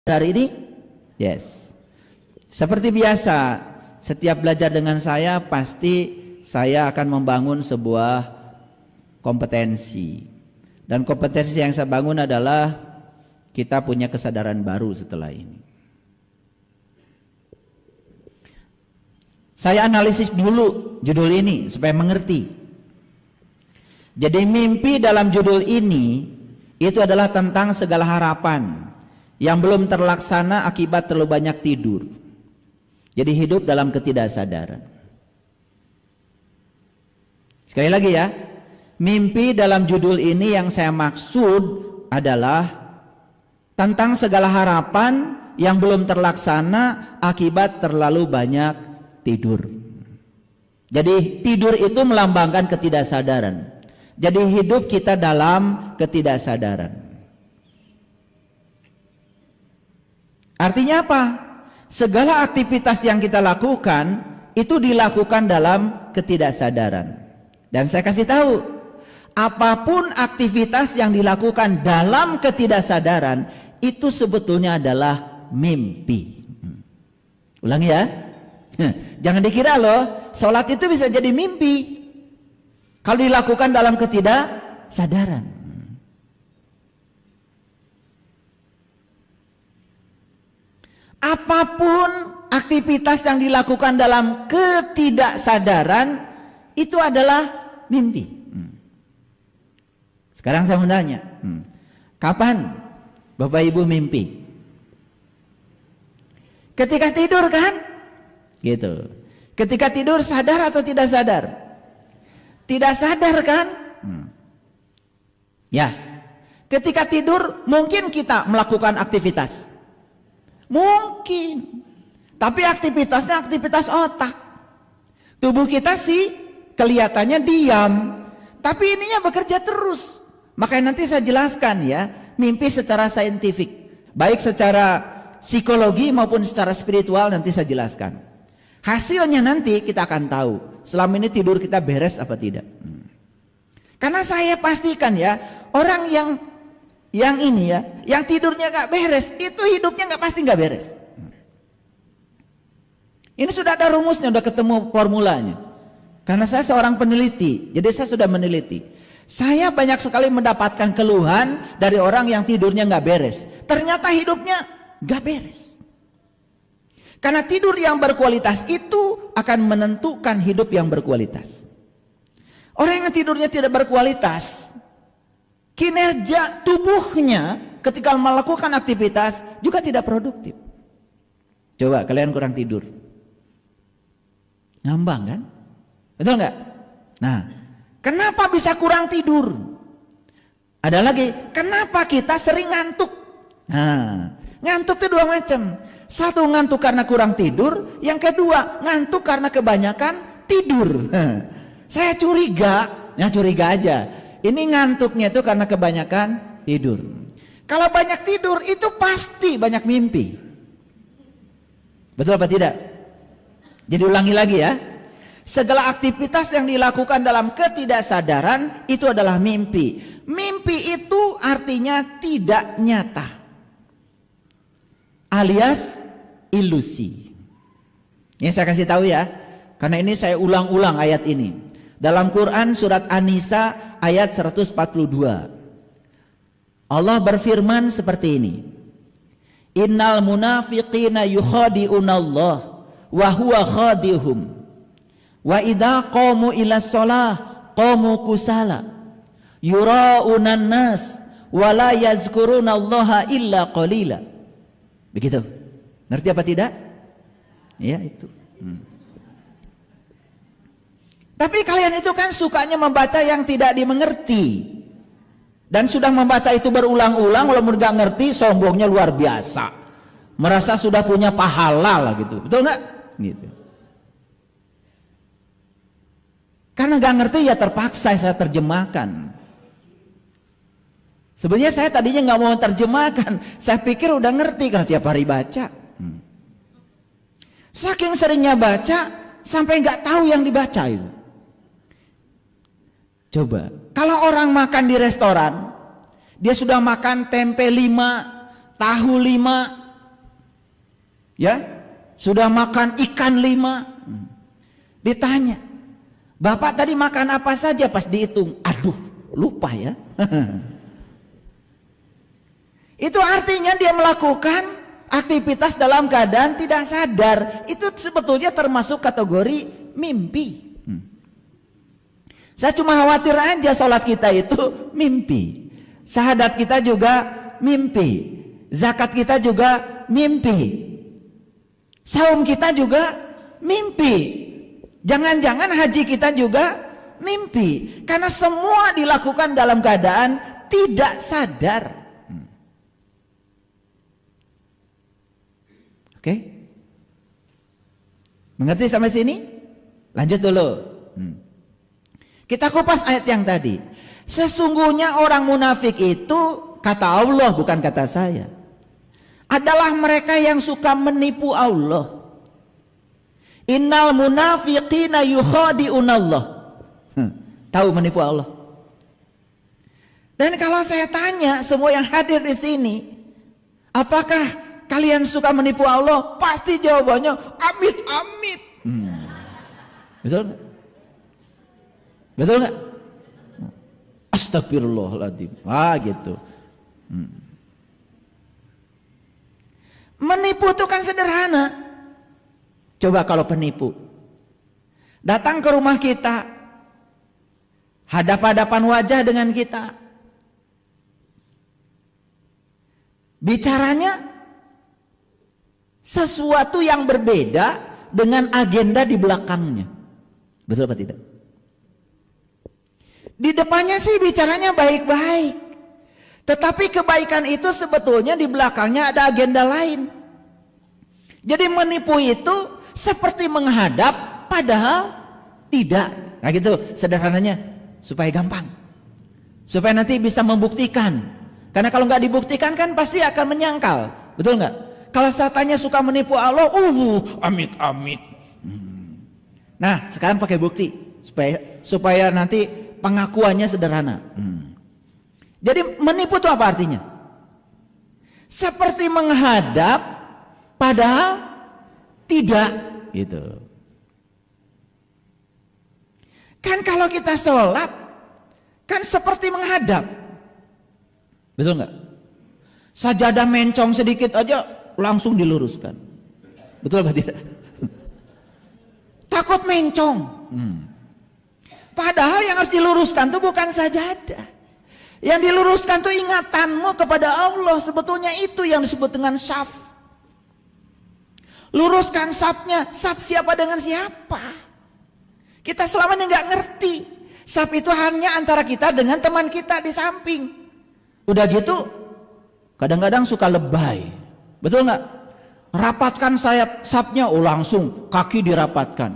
hari ini? Yes. Seperti biasa, setiap belajar dengan saya pasti saya akan membangun sebuah kompetensi. Dan kompetensi yang saya bangun adalah kita punya kesadaran baru setelah ini. Saya analisis dulu judul ini supaya mengerti. Jadi mimpi dalam judul ini itu adalah tentang segala harapan yang belum terlaksana akibat terlalu banyak tidur. Jadi hidup dalam ketidaksadaran. Sekali lagi ya, mimpi dalam judul ini yang saya maksud adalah tentang segala harapan yang belum terlaksana akibat terlalu banyak tidur. Jadi tidur itu melambangkan ketidaksadaran. Jadi hidup kita dalam ketidaksadaran. Artinya apa? Segala aktivitas yang kita lakukan itu dilakukan dalam ketidaksadaran. Dan saya kasih tahu, apapun aktivitas yang dilakukan dalam ketidaksadaran itu sebetulnya adalah mimpi. Ulangi ya. Jangan dikira loh, sholat itu bisa jadi mimpi kalau dilakukan dalam ketidaksadaran. Apapun aktivitas yang dilakukan dalam ketidaksadaran itu adalah mimpi. Sekarang saya mau tanya, kapan Bapak Ibu mimpi? Ketika tidur kan? Gitu. Ketika tidur sadar atau tidak sadar? Tidak sadar kan? Ya. Ketika tidur mungkin kita melakukan aktivitas. Mungkin. Tapi aktivitasnya aktivitas otak. Tubuh kita sih kelihatannya diam, tapi ininya bekerja terus. Makanya nanti saya jelaskan ya, mimpi secara saintifik, baik secara psikologi maupun secara spiritual nanti saya jelaskan. Hasilnya nanti kita akan tahu selama ini tidur kita beres apa tidak. Karena saya pastikan ya, orang yang ini ya, yang tidurnya gak beres, itu hidupnya pasti gak beres. Ini sudah ada rumusnya, sudah ketemu formulanya. Karena saya seorang peneliti, jadi saya sudah meneliti. Saya banyak sekali mendapatkan keluhan dari orang yang tidurnya gak beres. Ternyata hidupnya gak beres. Karena tidur yang berkualitas itu akan menentukan hidup yang berkualitas. Orang yang tidurnya tidak berkualitas, kinerja tubuhnya ketika melakukan aktivitas juga tidak produktif. Coba kalian kurang tidur, ngambang kan? Betul nggak? Nah, kenapa bisa kurang tidur? Ada lagi, kenapa kita sering ngantuk? Nah, ngantuk itu dua macam. Satu, ngantuk karena kurang tidur. Yang kedua, ngantuk karena kebanyakan tidur. Saya curiga, ya curiga aja. Ini ngantuknya itu karena kebanyakan tidur. Kalau banyak tidur itu pasti banyak mimpi. Betul apa tidak? Jadi ulangi lagi ya. Segala aktivitas yang dilakukan dalam ketidaksadaran itu adalah mimpi. Mimpi itu artinya tidak nyata, alias ilusi. Ini saya kasih tahu ya, karena ini saya ulang-ulang ayat ini. Dalam Quran surat An-Nisa ayat 142. Allah berfirman seperti ini. Innal munafiqina yukhadi'unallah wa huwa khadihum. Wa idza qamu ila shalah qamu kusala. Yura'unan nas wa la yazkurunallaha illa qalila. Begitu. Ngerti apa tidak? Ya itu. Tapi kalian itu kan sukanya membaca yang tidak dimengerti. Dan sudah membaca itu berulang-ulang, walaupun gak ngerti, sombongnya luar biasa. Merasa sudah punya pahala lah gitu. Betul nggak? Gitu. Karena gak ngerti ya terpaksa saya terjemahkan. Sebenarnya saya tadinya gak mau terjemahkan. Saya pikir udah ngerti karena tiap hari baca. Saking seringnya baca, sampai gak tahu yang dibaca itu. Coba, kalau orang makan di restoran, dia sudah makan tempe 5, tahu 5, Ya, sudah makan ikan 5. Ditanya, Bapak tadi makan apa saja? Pas dihitung, aduh, lupa ya. Itu artinya dia melakukan aktivitas dalam keadaan tidak sadar. Itu sebetulnya termasuk kategori mimpi. Saya cuma khawatir aja sholat kita itu mimpi, syahadat kita juga mimpi, zakat kita juga mimpi, saum kita juga mimpi, jangan-jangan haji kita juga mimpi, karena semua dilakukan dalam keadaan tidak sadar. Oke? Mengerti sampai sini? Lanjut dulu. Kita kupas ayat yang tadi. Sesungguhnya orang munafik itu, kata Allah bukan kata saya, adalah mereka yang suka menipu Allah. Innal munafiqina yukhadi'unallah. Tahu menipu Allah. Dan kalau saya tanya semua yang hadir di sini, apakah kalian suka menipu Allah? Pasti jawabannya amit amit. Betul nggak? Betul nggak? Astagfirullahaladzim. Gitu. Menipu itu kan sederhana. Coba kalau penipu datang ke rumah kita, hadap-hadapan wajah dengan kita, bicaranya sesuatu yang berbeda dengan agenda di belakangnya. Betul apa tidak? Di depannya sih bicaranya baik-baik, tetapi kebaikan itu sebetulnya di belakangnya ada agenda lain. Jadi menipu itu seperti menghadap padahal tidak. Nah gitu sederhananya, supaya gampang, supaya nanti bisa membuktikan. Karena kalau nggak dibuktikan kan pasti akan menyangkal. Betul nggak? Kalau satanya suka menipu Allah, amit amit. Nah sekarang pakai bukti supaya nanti pengakuannya sederhana. Jadi menipu itu apa artinya? Seperti menghadap padahal tidak, gitu. Kan kalau kita sholat kan seperti menghadap, betul nggak? Sajadah mencong sedikit aja langsung diluruskan, betul apa tidak? Takut mencong. Padahal yang harus diluruskan itu bukan sajadah. Yang diluruskan itu ingatanmu kepada Allah. Sebetulnya itu yang disebut dengan syaf. Luruskan syafnya. Syaf siapa dengan siapa? Kita selama ini nggak ngerti. Syaf itu hanya antara kita dengan teman kita di samping. Udah gitu, kadang-kadang suka lebay. Betul nggak? Rapatkan sayap syafnya, langsung kaki dirapatkan.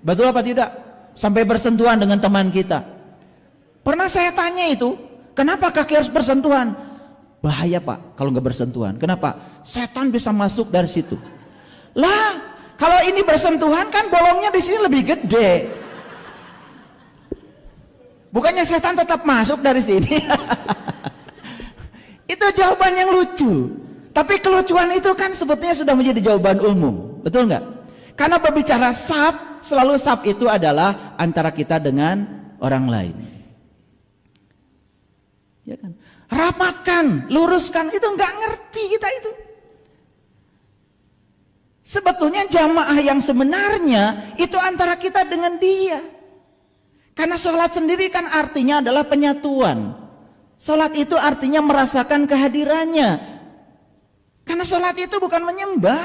Betul apa tidak? Sampai bersentuhan dengan teman kita. Pernah saya tanya itu, kenapa kaki harus bersentuhan? Bahaya Pak kalau nggak bersentuhan. Kenapa? Setan bisa masuk dari situ. Lah, kalau ini bersentuhan kan bolongnya di sini lebih gede. Bukannya setan tetap masuk dari sini? Itu jawaban yang lucu. Tapi kelucuan itu kan sebetulnya sudah menjadi jawaban umum. Betul nggak? Karena berbicara sab, selalu sab itu adalah antara kita dengan orang lain. Ya kan? Rapatkan, luruskan, itu nggak ngerti kita itu. Sebetulnya jamaah yang sebenarnya itu antara kita dengan dia. Karena sholat sendiri kan artinya adalah penyatuan. Sholat itu artinya merasakan kehadirannya. Karena sholat itu bukan menyembah.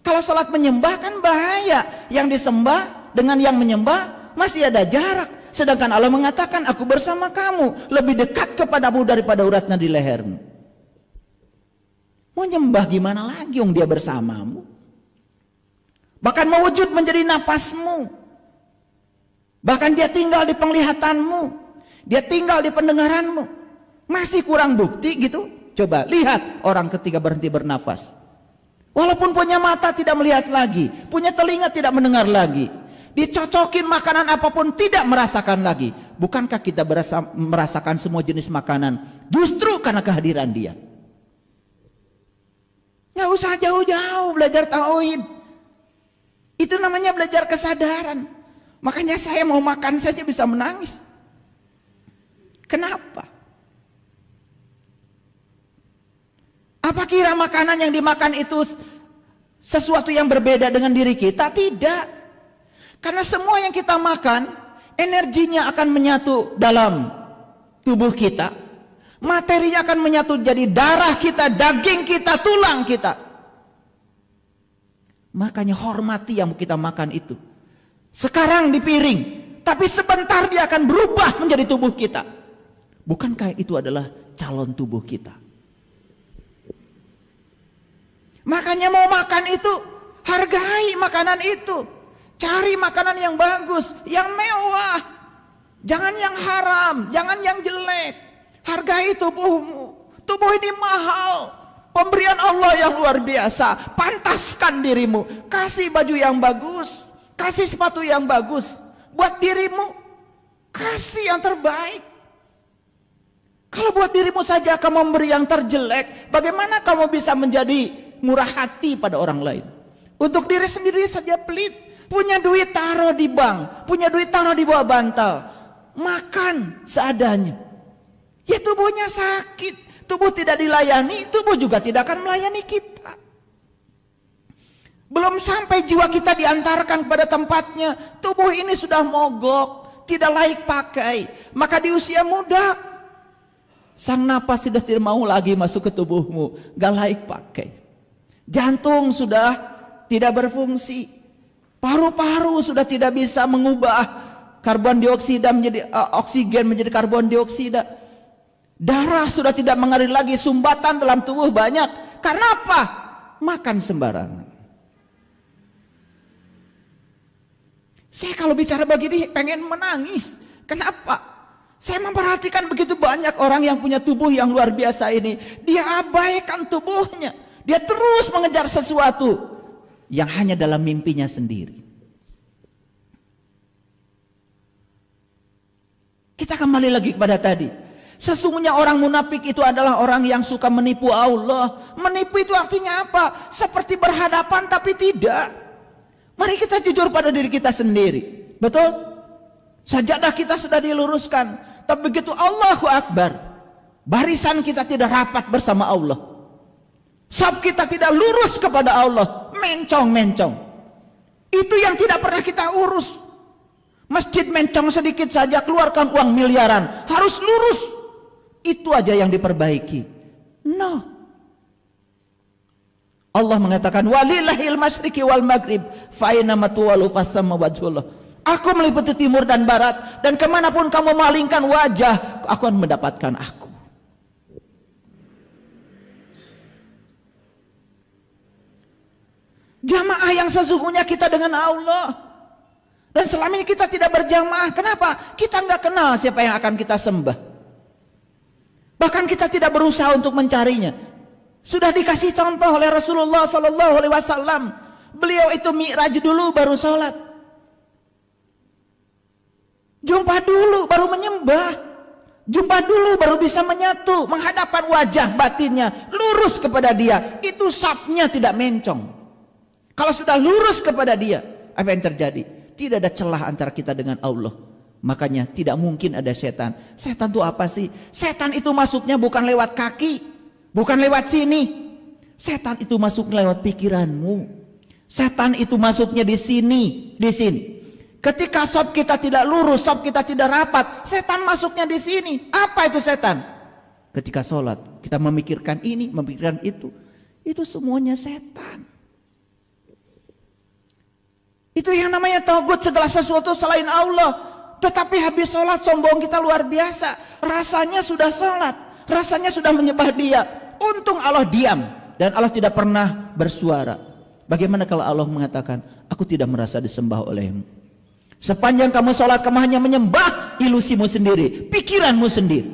Kalau sholat menyembah kan bahaya. Yang disembah dengan yang menyembah masih ada jarak. Sedangkan Allah mengatakan aku bersama kamu, lebih dekat kepadamu daripada uratnya di lehermu. Mau nyembah gimana lagi dia bersamamu? Bahkan mewujud menjadi napasmu. Bahkan dia tinggal di penglihatanmu, dia tinggal di pendengaranmu. Masih kurang bukti gitu? Coba lihat orang ketika berhenti bernafas. Walaupun punya mata tidak melihat lagi, punya telinga tidak mendengar lagi, dicocokin makanan apapun tidak merasakan lagi. Bukankah kita merasakan semua jenis makanan justru karena kehadiran dia? Nggak usah jauh-jauh belajar tauhid. Itu namanya belajar kesadaran. Makanya saya mau makan saja bisa menangis. Kenapa? Apa kira makanan yang dimakan itu sesuatu yang berbeda dengan diri kita? Tidak. Karena semua yang kita makan, energinya akan menyatu dalam tubuh kita. Materinya akan menyatu jadi darah kita, daging kita, tulang kita. Makanya hormati yang kita makan itu. Sekarang di piring, tapi sebentar dia akan berubah menjadi tubuh kita. Bukankah itu adalah calon tubuh kita? Makanya mau makan itu, hargai makanan itu. Cari makanan yang bagus, yang mewah. Jangan yang haram, jangan yang jelek. Hargai tubuhmu. Tubuh ini mahal. Pemberian Allah yang luar biasa. Pantaskan dirimu. Kasih baju yang bagus. Kasih sepatu yang bagus. Buat dirimu. Kasih yang terbaik. Kalau buat dirimu saja kamu memberi yang terjelek, bagaimana kamu bisa menjadi murah hati pada orang lain? Untuk diri sendiri saja pelit. Punya duit taruh di bank. Punya duit taruh di bawah bantal. Makan seadanya. Ya tubuhnya sakit, tubuh tidak dilayani, tubuh juga tidak akan melayani kita. Belum sampai jiwa kita diantarkan kepada tempatnya, tubuh ini sudah mogok, tidak layak pakai. Maka di usia muda, sang napas sudah tidak mau lagi masuk ke tubuhmu, gak layak pakai. Jantung sudah tidak berfungsi, paru-paru sudah tidak bisa mengubah karbon dioksida menjadi oksigen menjadi karbon dioksida. Darah sudah tidak mengalir lagi, sumbatan dalam tubuh banyak. Karena apa? Makan sembarangan. Saya kalau bicara begini pengen menangis. Kenapa? Saya memperhatikan begitu banyak orang yang punya tubuh yang luar biasa ini. Dia abaikan tubuhnya. Dia terus mengejar sesuatu yang hanya dalam mimpinya sendiri. Kita kembali lagi kepada tadi. Sesungguhnya orang munafik itu adalah orang yang suka menipu Allah. Menipu itu artinya apa? Seperti berhadapan tapi tidak. Mari kita jujur pada diri kita sendiri. Betul? Sajadah kita sudah diluruskan. Tapi begitu Allahu Akbar, barisan kita tidak rapat bersama Allah. Saf kita tidak lurus kepada Allah. Mencong-mencong. Itu yang tidak pernah kita urus. Masjid mencong sedikit saja keluarkan uang miliaran. Harus lurus. Itu aja yang diperbaiki. No. Allah mengatakan walillahil masyriqi wal maghrib fa aina ma tuwallu fasamma wajhullah. Aku meliputi timur dan barat, dan kemanapun kamu malingkan wajah, aku akan mendapatkan aku. Jamaah yang sesungguhnya kita dengan Allah. Dan selama ini kita tidak berjamaah. Kenapa? Kita nggak kenal siapa yang akan kita sembah. Bahkan kita tidak berusaha untuk mencarinya. Sudah dikasih contoh oleh Rasulullah Sallallahu Alaihi Wasallam. Beliau itu mi'raj dulu baru sholat. Jumpa dulu baru menyembah. Jumpa dulu baru bisa menyatu, menghadapkan wajah batinnya lurus kepada dia. Itu safnya tidak mencong. Kalau sudah lurus kepada dia, apa yang terjadi? Tidak ada celah antara kita dengan Allah. Makanya tidak mungkin ada setan. Setan itu apa sih? Setan itu masuknya bukan lewat kaki, bukan lewat sini. Setan itu masuk lewat pikiranmu. Setan itu masuknya di sini, di sini. Ketika sop kita tidak lurus, sop kita tidak rapat, setan masuknya di sini. Apa itu setan? Ketika sholat, kita memikirkan ini, memikirkan itu semuanya setan. Itu yang namanya tauhid, segala sesuatu selain Allah. Tetapi habis sholat sombong kita luar biasa. Rasanya sudah sholat, rasanya sudah menyembah dia. Untung Allah diam dan Allah tidak pernah bersuara. Bagaimana kalau Allah mengatakan, aku tidak merasa disembah olehmu. Sepanjang kamu sholat, kamu hanya menyembah ilusimu sendiri, pikiranmu sendiri.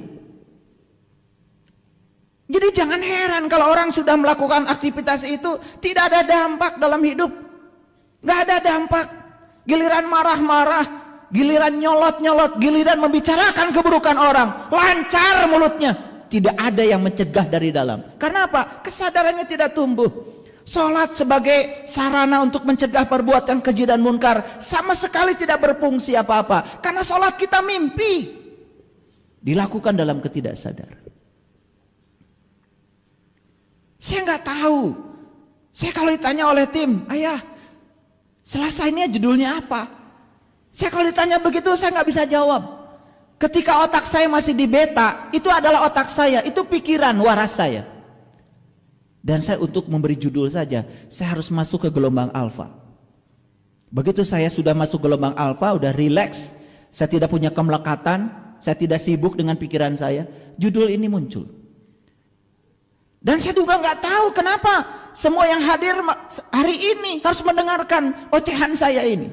Jadi jangan heran kalau orang sudah melakukan aktivitas itu tidak ada dampak dalam hidup. Gak ada dampak. Giliran marah-marah, giliran nyolot-nyolot, giliran membicarakan keburukan orang, lancar mulutnya. tidak ada yang mencegah dari dalam. Karena apa? Kesadarannya tidak tumbuh. Sholat sebagai sarana untuk mencegah perbuatan keji dan munkar sama sekali tidak berfungsi apa-apa. Karena sholat kita mimpi, dilakukan dalam ketidaksadaran. Saya nggak tahu. Saya kalau ditanya oleh tim, ayah, Selasa ini judulnya apa? Saya kalau ditanya begitu saya nggak bisa jawab. Ketika otak saya masih di beta, itu adalah otak saya, itu pikiran waras saya. Dan saya untuk memberi judul saja, saya harus masuk ke gelombang alfa. Begitu saya sudah masuk gelombang alfa, udah rileks, saya tidak punya kemelekatan, saya tidak sibuk dengan pikiran saya, judul ini muncul. Dan saya juga nggak tahu kenapa semua yang hadir hari ini harus mendengarkan ocehan saya ini.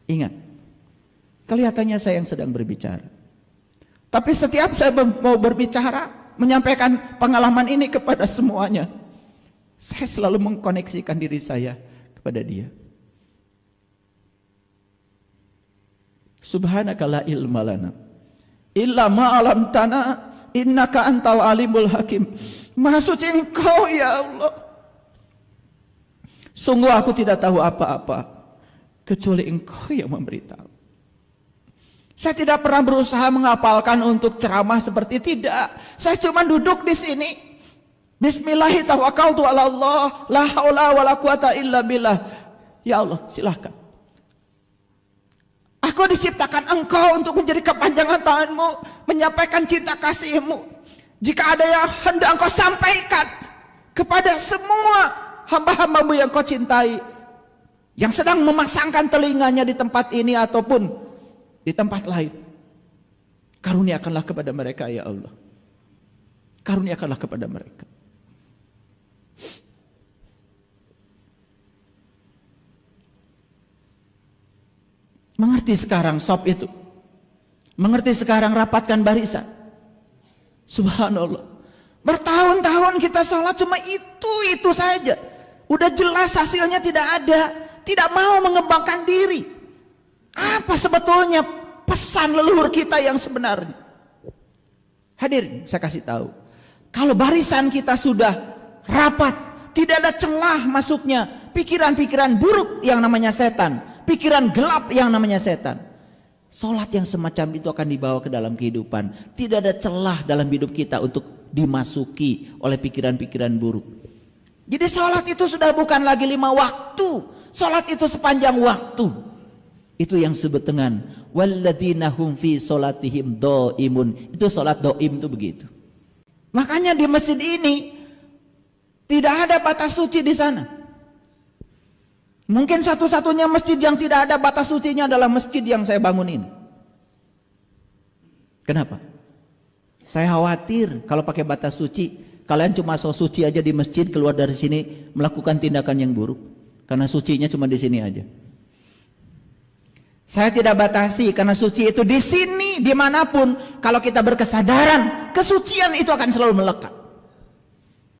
Ingat, kelihatannya saya yang sedang berbicara. Tapi setiap saya mau berbicara, menyampaikan pengalaman ini kepada semuanya, saya selalu mengkoneksikan diri saya kepada dia. Subhanaka la ilma lana illa ma 'allamtana innaka antal alimul hakim. Maha suci Engkau ya Allah. Sungguh aku tidak tahu apa-apa kecuali Engkau yang memberitahu. Saya tidak pernah berusaha menghafalkan untuk ceramah seperti tidak. Saya cuma duduk di sini. Bismillahi tawakkaltu ala Allah, la haula wala quwata illa billah. Ya Allah, silahkan. Aku diciptakan Engkau untuk menjadi kepanjangan tanganmu, menyampaikan cinta kasih-Mu. Jika ada yang hendak Engkau sampaikan kepada semua hamba-hamba-Mu yang Kau cintai, yang sedang memasangkan telinganya di tempat ini ataupun di tempat lain, karuniakanlah kepada mereka ya Allah. Karuniakanlah kepada mereka. Mengerti sekarang sop itu. Mengerti sekarang rapatkan barisan. Subhanallah. Bertahun-tahun kita sholat cuma itu saja. Udah jelas hasilnya tidak ada. Tidak mau mengembangkan diri. Apa sebetulnya pesan leluhur kita yang sebenarnya? Hadirin, saya kasih tahu. Kalau barisan kita sudah rapat, tidak ada celah masuknya pikiran-pikiran buruk yang namanya setan, pikiran gelap yang namanya setan. Sholat yang semacam itu akan dibawa ke dalam kehidupan. Tidak ada celah dalam hidup kita untuk dimasuki oleh pikiran-pikiran buruk. Jadi sholat itu sudah bukan lagi 5 waktu. Sholat itu sepanjang waktu. Itu yang disebut dengan walladzina hum fi sholatihim dhaimun. Itu sholat dhaim itu begitu. Makanya di masjid ini tidak ada batas suci di sana. Mungkin satu-satunya masjid yang tidak ada batas sucinya adalah masjid yang saya bangun ini. Kenapa? Saya khawatir kalau pakai batas suci, kalian cuma so suci aja di masjid, keluar dari sini melakukan tindakan yang buruk. Karena sucinya cuma di sini aja. Saya tidak batasi karena suci itu di sini, dimanapun. Kalau kita berkesadaran, kesucian itu akan selalu melekat.